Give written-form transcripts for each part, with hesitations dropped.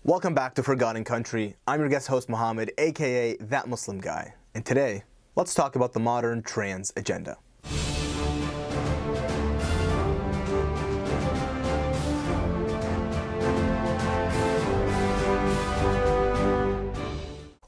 Welcome back to Forgotten Country. I'm your guest host Mohammed, aka That Muslim Guy. And today, let's talk about the modern trans agenda.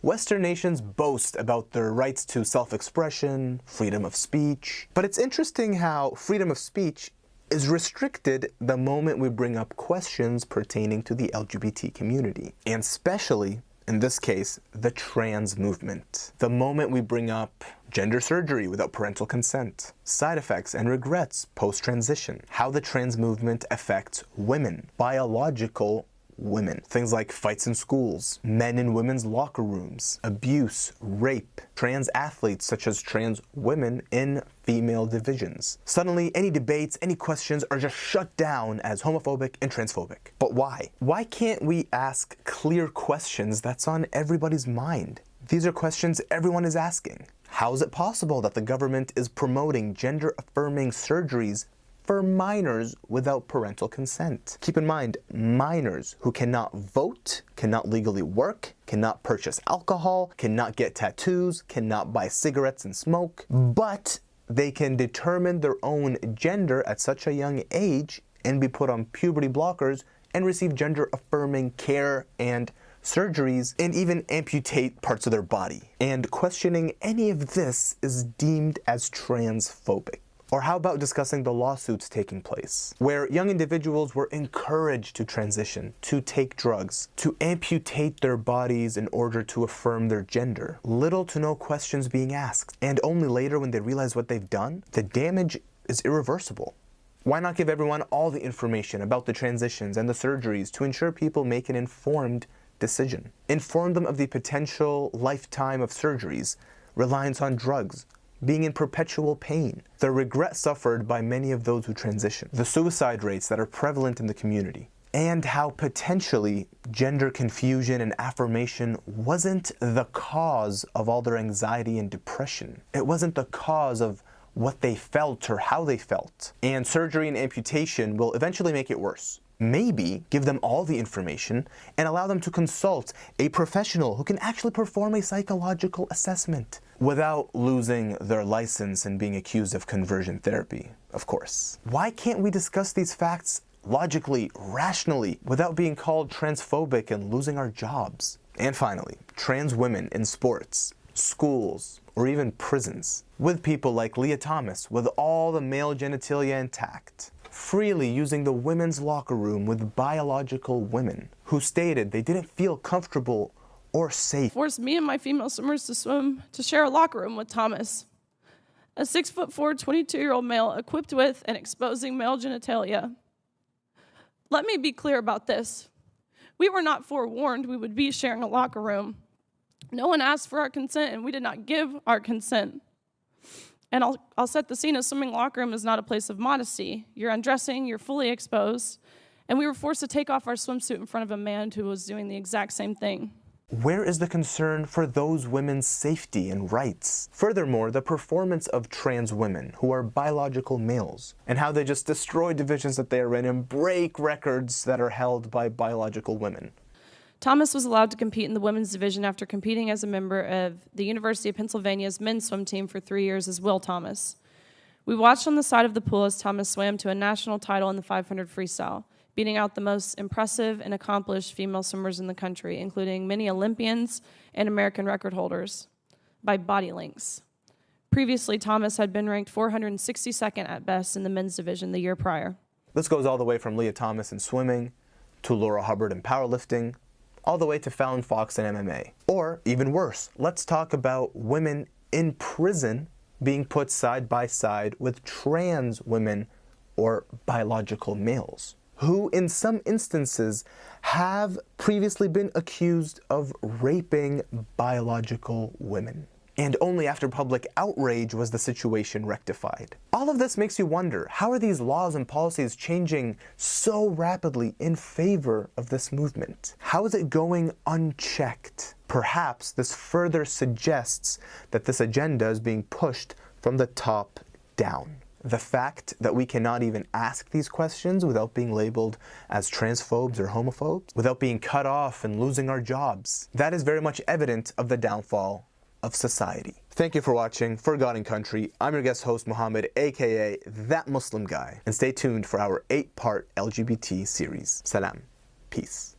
Western nations boast about their rights to self-expression, freedom of speech. But it's interesting how freedom of speech is restricted the moment we bring up questions pertaining to the LGBT community, and especially, in this case, the trans movement. The moment we bring up gender surgery without parental consent, side effects and regrets post-transition, how the trans movement affects women, biological women, things like fights in schools, men in women's locker rooms, abuse, rape, trans athletes such as trans women in female divisions. Suddenly, any debates, any questions are just shut down as homophobic and transphobic. But why? Why can't we ask clear questions that's on everybody's mind? These are questions everyone is asking. How is it possible that the government is promoting gender-affirming surgeries for minors without parental consent? Keep in mind, minors who cannot vote, cannot legally work, cannot purchase alcohol, cannot get tattoos, cannot buy cigarettes and smoke, but they can determine their own gender at such a young age and be put on puberty blockers and receive gender-affirming care and surgeries and even amputate parts of their body. And questioning any of this is deemed as transphobic. Or how about discussing the lawsuits taking place, where young individuals were encouraged to transition, to take drugs, to amputate their bodies in order to affirm their gender. Little to no questions being asked, and only later when they realize what they've done, the damage is irreversible. Why not give everyone all the information about the transitions and the surgeries to ensure people make an informed decision? Inform them of the potential lifetime of surgeries, reliance on drugs, being in perpetual pain, the regret suffered by many of those who transition, the suicide rates that are prevalent in the community, and how potentially gender confusion and affirmation wasn't the cause of all their anxiety and depression. It wasn't the cause of what they felt or how they felt. And surgery and amputation will eventually make it worse. Maybe give them all the information and allow them to consult a professional who can actually perform a psychological assessment without losing their license and being accused of conversion therapy, of course. Why can't we discuss these facts logically, rationally, without being called transphobic and losing our jobs? And finally, trans women in sports, schools, or even prisons, with people like Leah Thomas with all the male genitalia intact, freely using the women's locker room with biological women who stated they didn't feel comfortable or safe. Forced me and my female swimmers to share a locker room with Thomas, a 6'4", 22-year-old male equipped with and exposing male genitalia. Let me be clear about this. We were not forewarned we would be sharing a locker room. No one asked for our consent, and we did not give our consent. And I'll set the scene. A swimming locker room is not a place of modesty. You're undressing, you're fully exposed, and we were forced to take off our swimsuit in front of a man who was doing the exact same thing. Where is the concern for those women's safety and rights? Furthermore, the performance of trans women who are biological males and how they just destroy divisions that they are in and break records that are held by biological women. Thomas was allowed to compete in the women's division after competing as a member of the University of Pennsylvania's men's swim team for 3 years as Will Thomas. We watched on the side of the pool as Thomas swam to a national title in the 500 freestyle, beating out the most impressive and accomplished female swimmers in the country, including many Olympians and American record holders, by body lengths. Previously, Thomas had been ranked 462nd at best in the men's division the year prior. This goes all the way from Leah Thomas in swimming, to Laura Hubbard in powerlifting, all the way to Fallon Fox in MMA. Or, even worse, let's talk about women in prison being put side by side with trans women or biological males, who in some instances have previously been accused of raping biological women. And only after public outrage was the situation rectified. All of this makes you wonder, how are these laws and policies changing so rapidly in favor of this movement? How is it going unchecked? Perhaps this further suggests that this agenda is being pushed from the top down. The fact that we cannot even ask these questions without being labeled as transphobes or homophobes, without being cut off and losing our jobs, that is very much evident of the downfall of society. Thank you for watching Forgotten Country. I'm your guest host, Mohammed, aka That Muslim Guy. And stay tuned for our 8-part LGBT series. Salam. Peace.